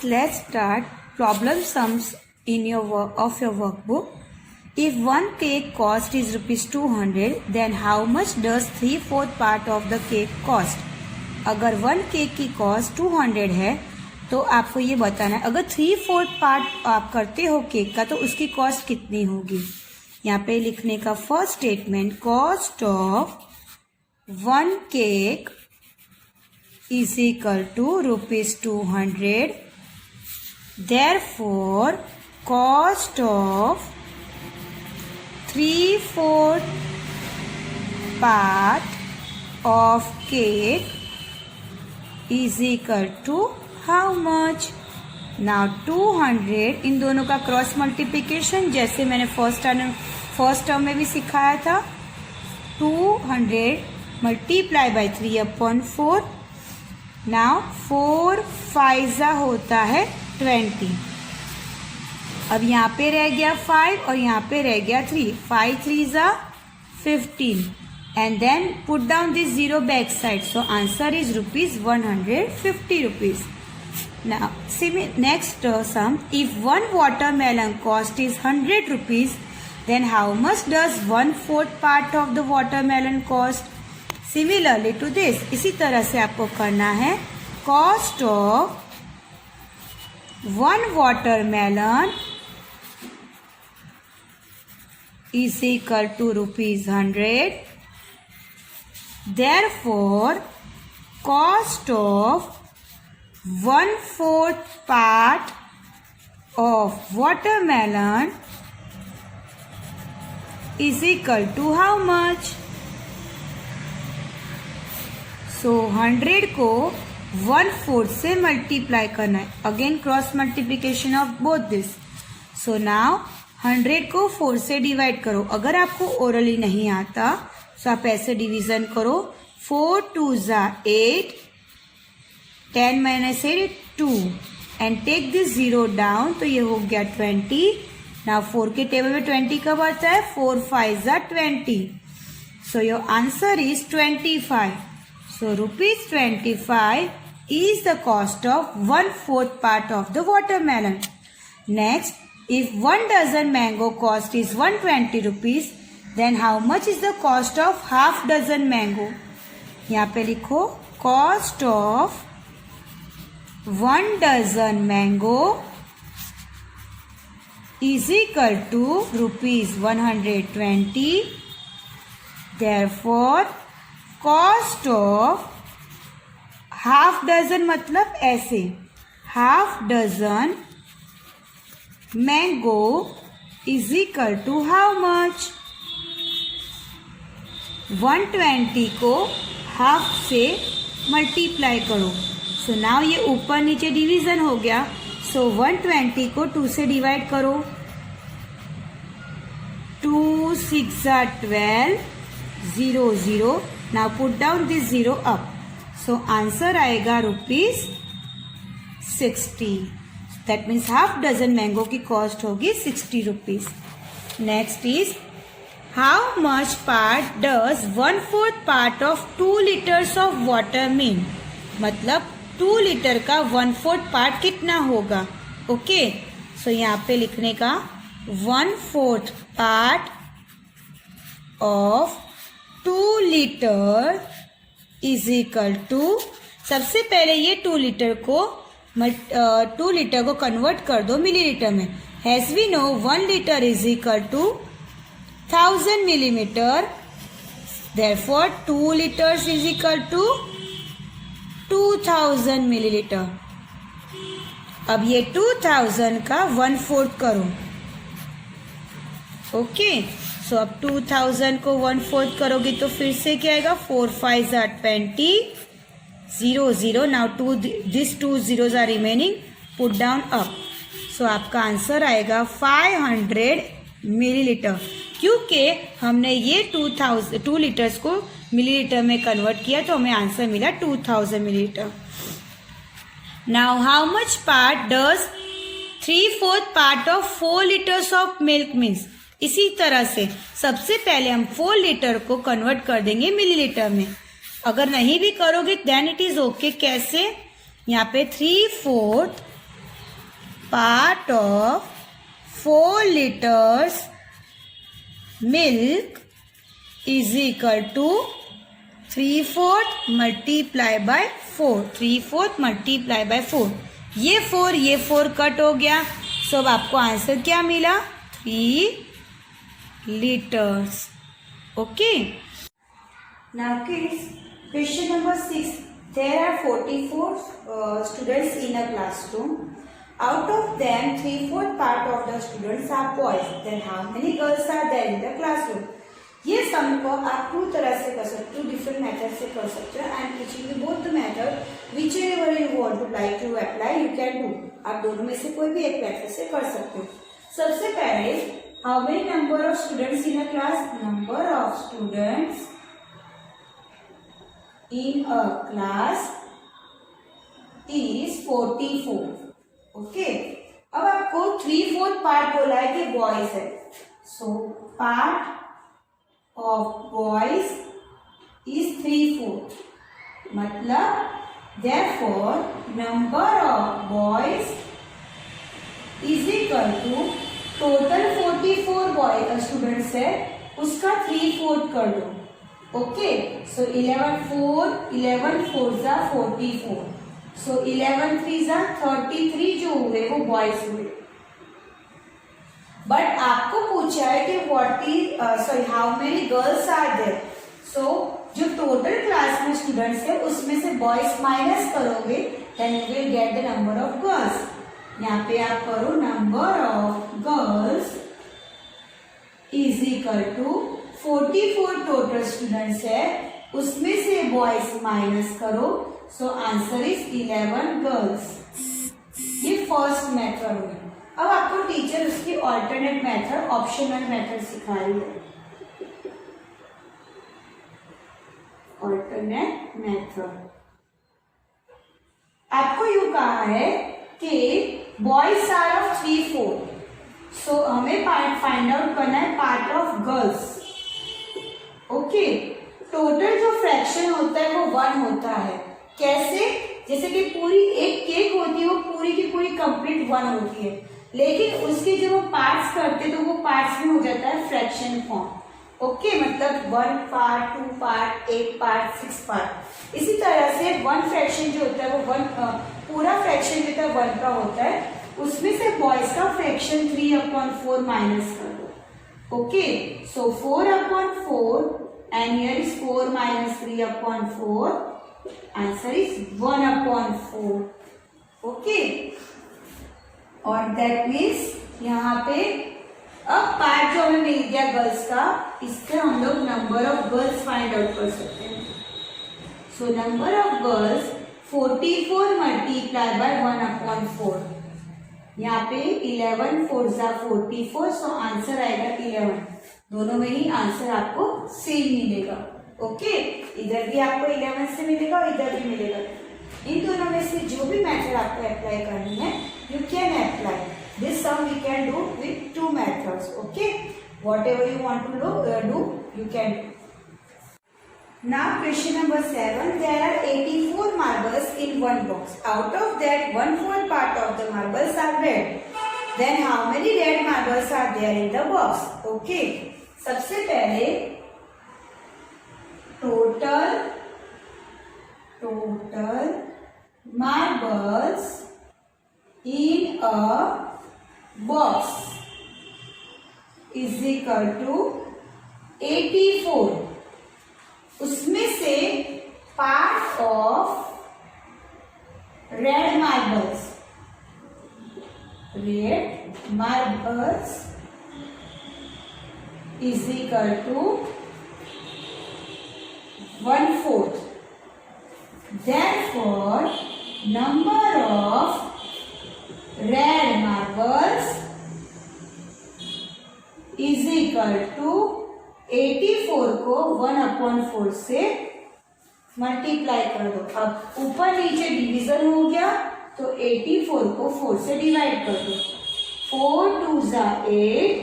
let's start problem sums in your workbook. If one cake cost is rupees 200, then how much does 3/4 part of the cake cost? अगर one cake की cost 200 है तो आपको ये बताना है अगर 3/4 पार्ट आप करते हो केक का तो उसकी कॉस्ट कितनी होगी। यहाँ पे लिखने का first statement, cost of one cake is equal to rupees 200. Therefore, cost of 3/4 part of cake is equal to how much? Now 200 इन दोनों का क्रॉस मल्टीप्लिकेशन जैसे मैंने फर्स्ट टर्म में भी सिखाया था, 200 मल्टीप्लाई बाई 3/4। नाउ 4 5 होता है 20। अब यहाँ पे रह गया 5 और यहाँ पे रह गया 3। 5 3 15 and then put down this zero back side, so answer is rupees 150 rupees. Now next sum, if one watermelon cost is 100 rupees then how much does 1/4 part of the watermelon cost? Similarly to this, इसी तरह से आपको करना है। Cost of one watermelon is equal to rupees 100। Therefore cost of 1/4 part of watermelon is equal to how much? So 100 को 1/4 से multiply करना है। Again cross multiplication of both this. So now 100 को 4 से डिवाइड करो। अगर आपको ओरली नहीं आता तो आप ऐसे डिवीजन करो, 4 2 8, 10 - 8 2 and take this zero down, तो ये हो गया 20। नाउ 4 के टेबल में 20 कब आता है? 4 5 20। सो your answer is 25। So rupees 25 is the cost of 1/4 part of the watermelon. Next, if 1 dozen mango cost is 120 rupees, then how much is the cost of half dozen mango? यहाँ पे लिखो cost of 1 dozen mango is equal to rupees 120. Therefore, cost of half dozen मतलब ऐसे, half dozen mango is equal to how much? 120 को half से multiply करो। So now ये ऊपर नीचे डिवीजन हो गया। सो 120 को 2 से डिवाइड करो, 2 6 12 0 0। Now put down this zero up. So answer आएगा rupees 60। That means half dozen mango की कॉस्ट होगी 60 rupees. Next is how much part does 1/4 part of 2 liters of water mean? मतलब 2 लीटर का 1/4 पार्ट कितना होगा? Okay, सो यहाँ पे लिखने का 1/4 part of 2 litre is equal to, सबसे पहले ये 2 लीटर को कन्वर्ट कर दो मिलीलीटर में। Has we know 1 litre is equal to 1000 millimetre. Therefore 2 litres is equal to 2000 millilitre. अब ये 2000 का 1/4 करो। ओके, सो अब 2000 को 1/4 करोगे तो फिर से क्या आएगा? 4 5 20 0 0। Now this 2 zeros are remaining, put down up. So आपका आंसर आएगा 500 मिलीलीटर, क्योंकि हमने ये 2 लीटर्स को मिलीलीटर में कन्वर्ट किया तो हमें आंसर मिला 2000 millilitre. Now how much part does 3/4 part of 4 liters of milk means? इसी तरह से सबसे पहले हम 4 लीटर को कन्वर्ट कर देंगे मिलीलीटर में। अगर नहीं भी करोगे देन इट इज ओके। कैसे? यहाँ पे 3/4 part of 4 liters milk is equal to 3/4 multiply by 4. 3/4 multiply by 4. ये 4 कट हो गया. सो अब आपको आंसर क्या मिला? 3 liters. Okay. Now kids, question number 6. There are 44 students in a classroom. Out of them, 3/4 part of the students are boys. Then how many girls are there in the classroom? ये सम को आप 2 तरह से कर सकते हो, डिफरेंट मेथड से कर सकते हो. And teaching you both the method whichever you want to like to apply you can do. आप दोनों में से कोई भी एक मेथड से कर सकते हो. सबसे पहले, how many number of students in a class? Number of students in a class is 44. Okay. अब आपको 3/4 पार्ट बोला है कि बॉयज है. So part of boys is 3/4. मतलब therefore number of boys is equal to total 44 boy students है उसका 3/4 कर दो. Okay. So 11 4s are 44. So 11 3s are 33 जो हुए वो बॉयज हुए. बट आपको पूछा है कि how many girls are there. So जो टोटल क्लास में स्टूडेंट्स है उसमें से बॉयज माइनस करोगे then you will get the number of girls. यहाँ पे आप करो number of girls is equal to 44 total students है उसमें से बॉयज माइनस करो. So answer is 11 girls. ये फर्स्ट मेथड हुई. अब आपको टीचर उसकी ऑल्टरनेट मेथड, ऑप्शनल मेथड सिखा रही है. ऑल्टरनेट मेथड आपको यू कहा है कि बॉयज आर ऑफ 3/4. सो हमें फाइंड आउट करना है part of girls. Okay. Total जो फ्रैक्शन होता है वो 1 होता है. कैसे? जैसे कि पूरी एक केक होती है वो पूरी की पूरी कंप्लीट 1 होती है, लेकिन उसके जब हम पार्ट्स करते तो वो पार्ट्स में हो जाता है फ्रैक्शन फॉर्म. ओके. मतलब 1 पार्ट, 2 पार्ट, 8 पार्ट, 6 पार्ट. इसी तरह से 1 फ्रैक्शन जो होता है वो 1 पूरा फ्रैक्शन जो होता है 1 का होता है. उसमें से बॉयज का फ्रैक्शन 3/4 माइनस कर दो. Okay. So 4/4 and here is 4 minus 3/4. Answer is 1/4. Okay. और that means यहाँ पे अब पार्ट जो हमें मिल गया गर्ल्स का, इससे हम लोग number of girls find out कर सकते हैं. So number of girls 44 multiply by 1/4. यहाँ पे 11 4s are 44. सो आंसर आएगा 11. दोनों में ही आंसर आपको सेम मिलेगा. ओके. इधर भी आपको 11 से मिलेगा और इधर भी मिलेगा. इन दोनों में से जो भी मेथड आपको अप्लाई करनी है you can apply. This sum we can do with 2 methods. Okay. Whatever you want to do you can. Now question number 7. देयर आर 84 marbles in one box. Out of that 1/4 part of the marbles are red. Then how many red marbles are there in the box? Okay. सबसे पहले total marbles in a box is equal to 84. उसमें से part of red marbles is equal to 1/4. Therefore, number of red marbles is equal to 84 को 1/4 से multiply कर दो. अब ऊपर नीचे डिवीजन हो गया तो 84 को 4 से डिवाइड कर दो. 4 2s are 8.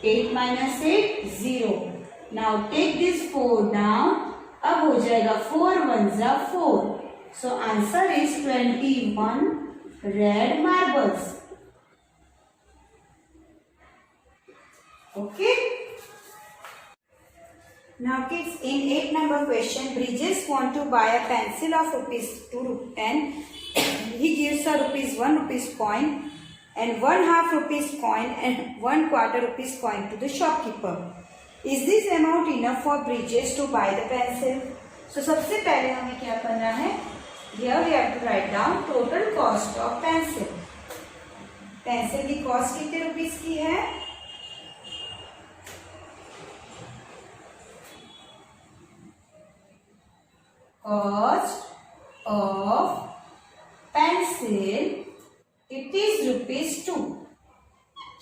8 minus 8 0. Now take this 4 down. अब हो जाएगा 4 1s are 4. So answer is 21 red marbles. Okay. Now kids, in 8 number question, Bridges want to buy a pencil of rupees 2 and he gives a rupees 1 rupees coin and 1/2 rupees coin and 1/4 rupees coin to the shopkeeper. Is this amount enough for Bridges to buy the pencil? So सबसे पहले हमें क्या करना है? Here we have to write down total cost of pencil. Pencil की cost कितने rupees की है? Cost of pencil it is rupees 2.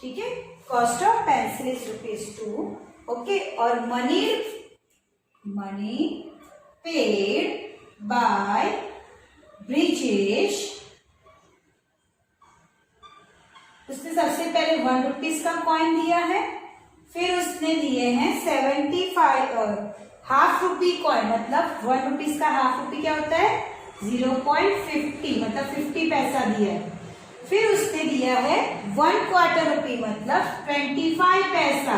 ठीक है, cost of pencil is rupees 2. Okay, और मनी पेड बाय ब्रिजेश, उसने सबसे पहले 1 रुपीज का कॉइन दिया है, फिर उसने दिए हैं 75 हाफ रुपी कॉइन, मतलब 1 रुपीज का हाफ रुपी क्या होता है? 0.50, मतलब 50 पैसा दिया है. फिर उसने दिया है 1/4 रुपी, मतलब 25 पैसा.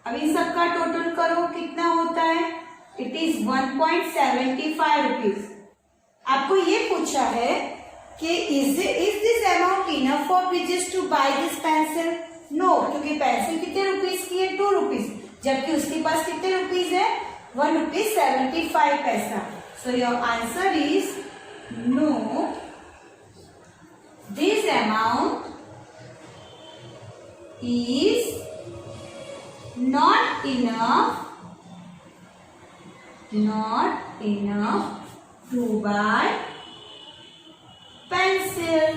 अब इन सबका टोटल करो, कितना होता है? It is 1.75 rupees. आपको ये पूछा है कि is this amount enough for Brijesh to buy this pencil? No, क्योंकि पेंसिल कितने रुपीज की है? 2 रुपीज, जबकि उसके पास कितने रुपीज है? 1 रुपीज 75 पैसा. So your answer is no, this amount is not enough to buy pencil.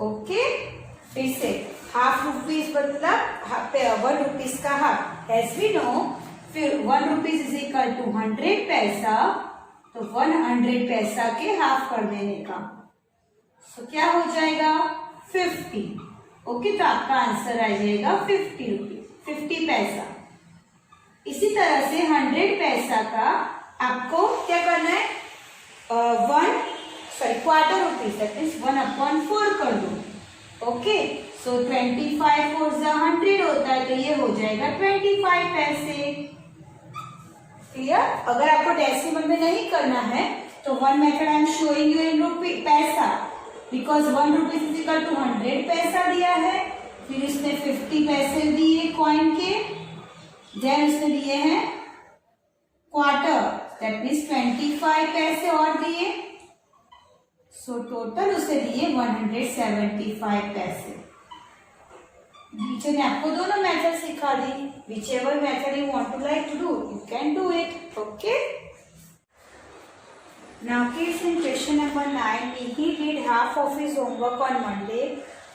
Okay, फिर से हाफ रुपीज मतलब 1 रुपीज का हाफ. एज वी नो, फिर 1 रुपीज इज इक्वल टू 100 पैसा, तो 100 पैसा के हाफ कर देने का. सो क्या हो जाएगा? 50. ओके, तो आपका आंसर आ जाएगा 50 रुपीज, 50 पैसा. इसी तरह से 100 पैसा का आपको क्या करना है? 1/4 रुपीज, दैट मीन्स 1/4 कर दो. ओके, सो 25 4 100 होता है, तो ये हो जाएगा 25 पैसे. क्लियर? अगर आपको डेसिमल में नहीं करना है तो one method I am showing you in rupee paisa, because 1 rupees is equal to 100 paisa दिया है. फिर इसने 50 पैसे दिए कॉइन के, देन उसने दिए हैं क्वार्टर, दैट मीन्स 25 पैसे और दिए. सो टोटल उसे दिए 175 पैसे. टीचर ने आपको दोनों मेथड सिखा दी. whichever method you want to like to do, you can do it. Okay. Now kids, in question number 9, Mihir did half of his homework on Monday.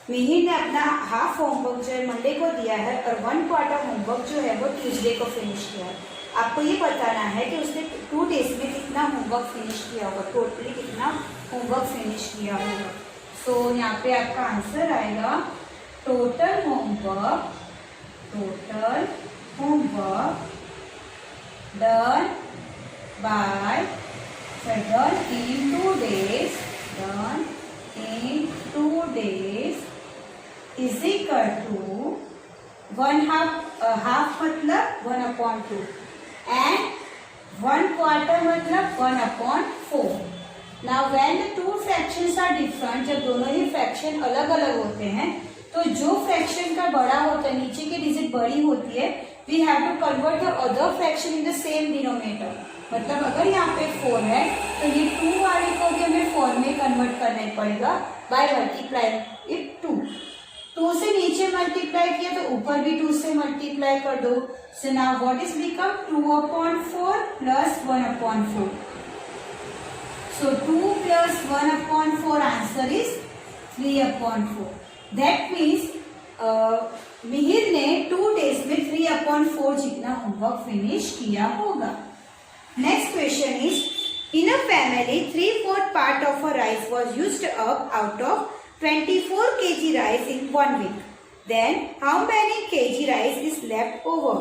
Mihir ने अपना हाफ होमवर्क जो है मंडे को दिया है और 1/4 होमवर्क जो है वो ट्यूसडे को फिनिश किया है. आपको ये बताना है कि उसने 2 डेज में कितना होमवर्क फिनिश किया होगा, टोटली कितना होमवर्क फिनिश किया होगा. सो यहाँ पे आपका आंसर आएगा total homework done in 2 days, is equal to 1/2 मतलब 1/2 and 1/4 मतलब 1/4. Now when the two fractions are different, जब दोनों ही फ्रैक्शन अलग अलग होते हैं, तो जो फ्रैक्शन का बड़ा होता है, नीचे की डिजिट बड़ी होती है, we have to convert the other fraction in the same denominator. मतलब अगर यहाँ पे 4 है तो ये 2 वाले को भी हमें 4 में कन्वर्ट करना पड़ेगा बाय मल्टीप्लाई इट 2. 2 से नीचे मल्टीप्लाई किया तो ऊपर भी 2 से मल्टीप्लाई कर दो. So now what is become 2/4 plus 1/4. So 2 plus 1/4 answer is 3/4. That means Mihir ने 2 डेज में 3/4 जितना होमवर्क फिनिश किया होगा. Next question is, in a family 3/4 part of a rice was used up out of 24 kg rice in 1 week. Then how many kg rice is left over?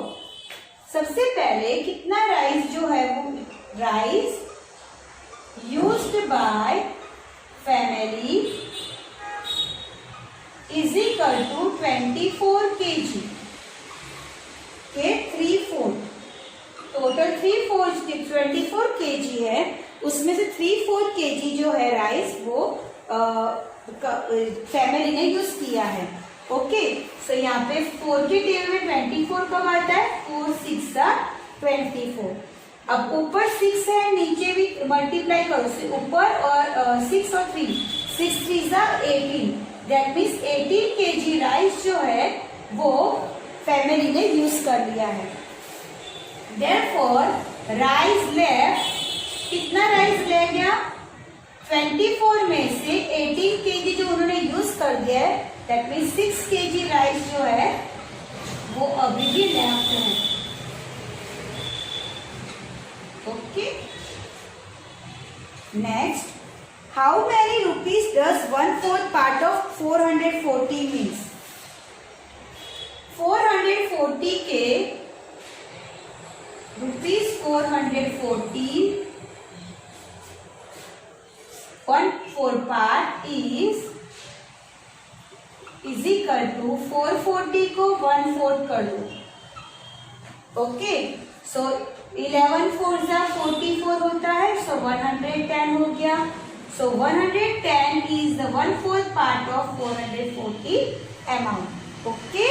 सबसे पहले कितना rice जो है वो rice used by family is is equal to 24 kg के 3/4 total 24 kg है, उसमें से 3/4 kg जो है राइस वो फैमिली ने यूज किया है। ओके, सो यहाँ पे 4 के टेबल में 24 कब आता है? 4 6 24। अब ऊपर 6 है, नीचे भी मल्टीप्लाई करो, ऊपर और 6 और 3, 6 3 18, दैट मीन्स 18 kg राइस जो है वो फैमिली ने यूज कर लिया है। देयरफॉर राइस लेफ्ट, कितना राइस रह गया? 24 में से 18 kg जो उन्होंने यूज कर दिया है, दैट मीन्स 6 kg राइस जो है वो अभी भी लेफ्ट है। Okay, next, how many rupees does 1/4 part of 440 means? 440 के rupees 440 1/4 part is equal to 440 को 1/4 कर दो। ओके, सो 11 4 44 होता है, सो 110 हो गया। सो 110 is the 1/4 part of 440 amount. Okay.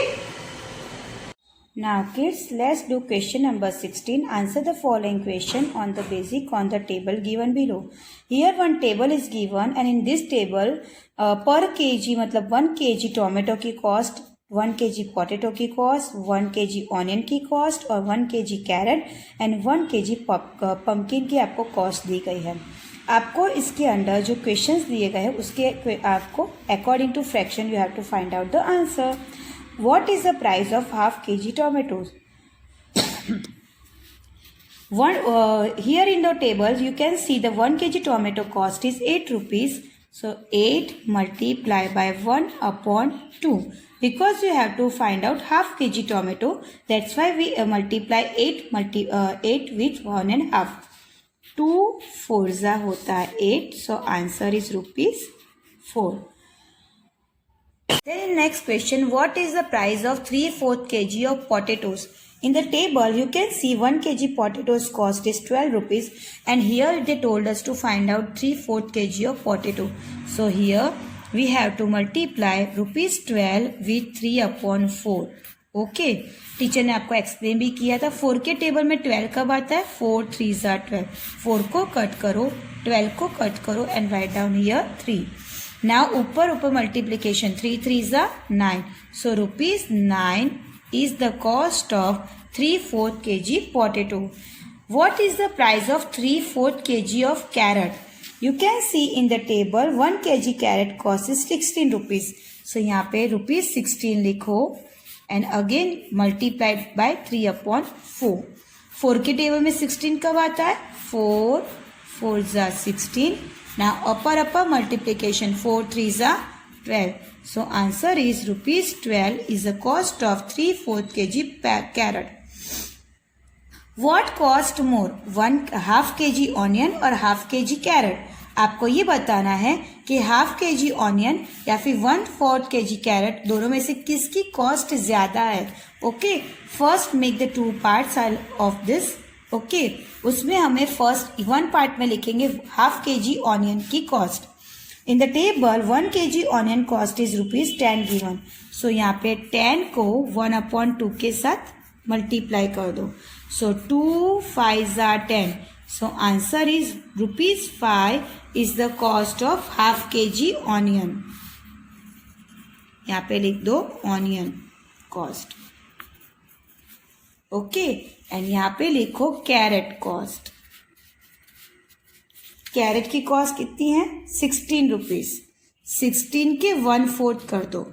Now kids, let's do question number 16. Answer the following question on the basic on the table given below. Here one table is given and in this table per kg मतलब 1 kg tomato की cost, 1 kg potato की cost, 1 kg onion की cost और 1 kg carrot and 1 kg pumpkin की आपको cost दी गई है। आपको इसके अंदर जो क्वेश्चंस दिए गए हैं उसके आपको according to fraction you have to find out the answer. What is the price of half kg tomatoes? Here in the table you can see the 1 kg tomato cost is 8 rupees. So 8 multiplied by 1/2 because you have to find out half kg tomato. That's why we multiply 8 with 1.5. 2 4 होता है 8. So answer is rupees 4. Then next question, what is the price of 3/4 kg of potatoes? In the table you can see 1 kg potatoes cost is 12 rupees and here they told us to find out 3/4 kg of potato. So here we have to multiply rupees 12 with 3/4. Okay, teacher ने आपको explain भी किया था। 4 के table में 12 कब आता है? 4 3 12। 4 को कट करो, 12 को कट करो and write down here 3। Now ऊपर multiplication, 3 3 9। So rupees 9 is the cost of 3/4 kg potato. What is the price of 3/4 kg of carrot? You can see in the table 1 kg carrot cost is 16 rupees. So यहाँ पे rupees 16 लिखो and again multiplied by 3/4. 4 के table में 16 कब आता है? 4 4 16. Now upper multiplication, 4 3 12. So answer is rupees 12 is the cost of 3/4 kg carrot. What cost more, 1/2 kg onion और 1/2 kg carrot? आपको ये बताना है कि 1/2 kg ऑनियन या फिर 1/4 kg कैरेट दोनों में से किसकी कॉस्ट ज्यादा है। Okay, first make the 2 parts of this. Okay, उसमें हमें फर्स्ट 1 पार्ट में लिखेंगे 1/2 kg ऑनियन की cost. In the table 1 kg onion cost is rupees 10 गिवन। सो यहाँ पे 10 को 1/2 के साथ मल्टीप्लाई कर दो। सो 2 5 10. So answer is rupees 5 is the cost of 1/2 kg onion. यहाँ पे लिख दो ऑनियन कॉस्ट। ओके, एंड यहाँ पे लिखो कैरेट कॉस्ट। कैरेट की कॉस्ट कितनी है? 16 रुपीज। 16 के 1/4 कर दो।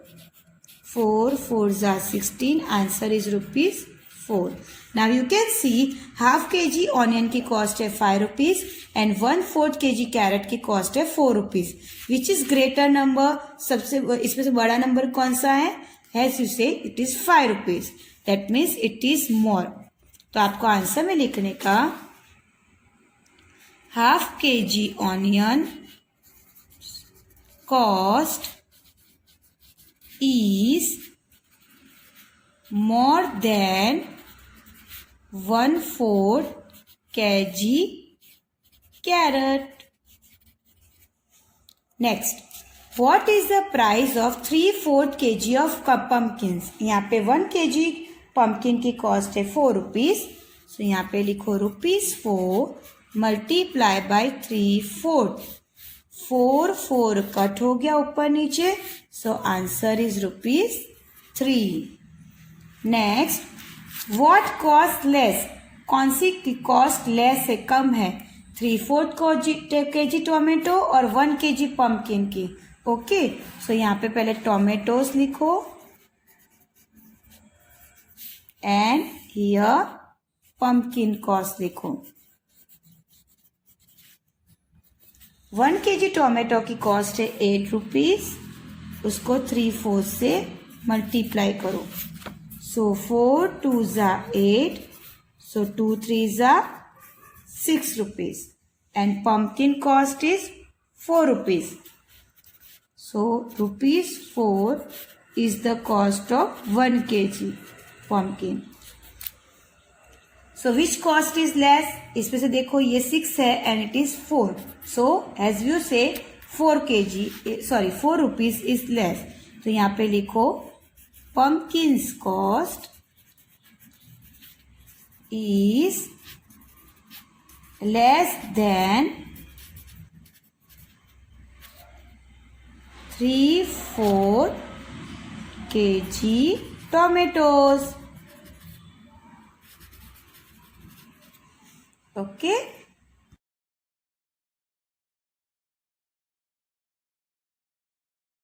4 4 16. Answer is rupees 4. Now you can see 1/2 kg onion की कॉस्ट है 5 रुपीज एंड 1/4 kg कैरेट की कॉस्ट है 4 rupees. Which is greater number? सबसे इसमें से बड़ा नंबर कौन सा है? As you say it is 5 rupees, that means it is more. तो आपको आंसर में लिखने का 1/2 kg onion cost is more than 1/4 kg carrot. Next, what is the price of 3/4 kg of pumpkins? यहाँ पे 1 kg pumpkin की cost है 4 rupees. सो यहाँ पे लिखो ₹4 मल्टीप्लाई बाय 3/4. 4 कट हो गया ऊपर नीचे. सो answer is ₹3. Next, what cost less? कौन सी कॉस्ट लेस है, कम है? 3/4 kg टोमेटो और 1 kg पम्पकिन की. ओके, सो यहाँ पे पहले टोमेटोज लिखो एंड हियर पम्पकिन कॉस्ट लिखो. 1 kg टोमेटो की कॉस्ट है 8 रुपीज. उसको 3/4 से मल्टीप्लाई करो. सो 4 2s are 8. So 2 3s are 6 rupees. And pumpkin cost is 4 rupees. So ₹4 is the cost of 1 kg pumpkin. So which cost is less? इसमें से देखो ये 6 है and it is 4. So as you say 4 rupees is less. तो यहाँ पे लिखो pumpkin's cost is less than 3/4 kg tomatoes. Okay.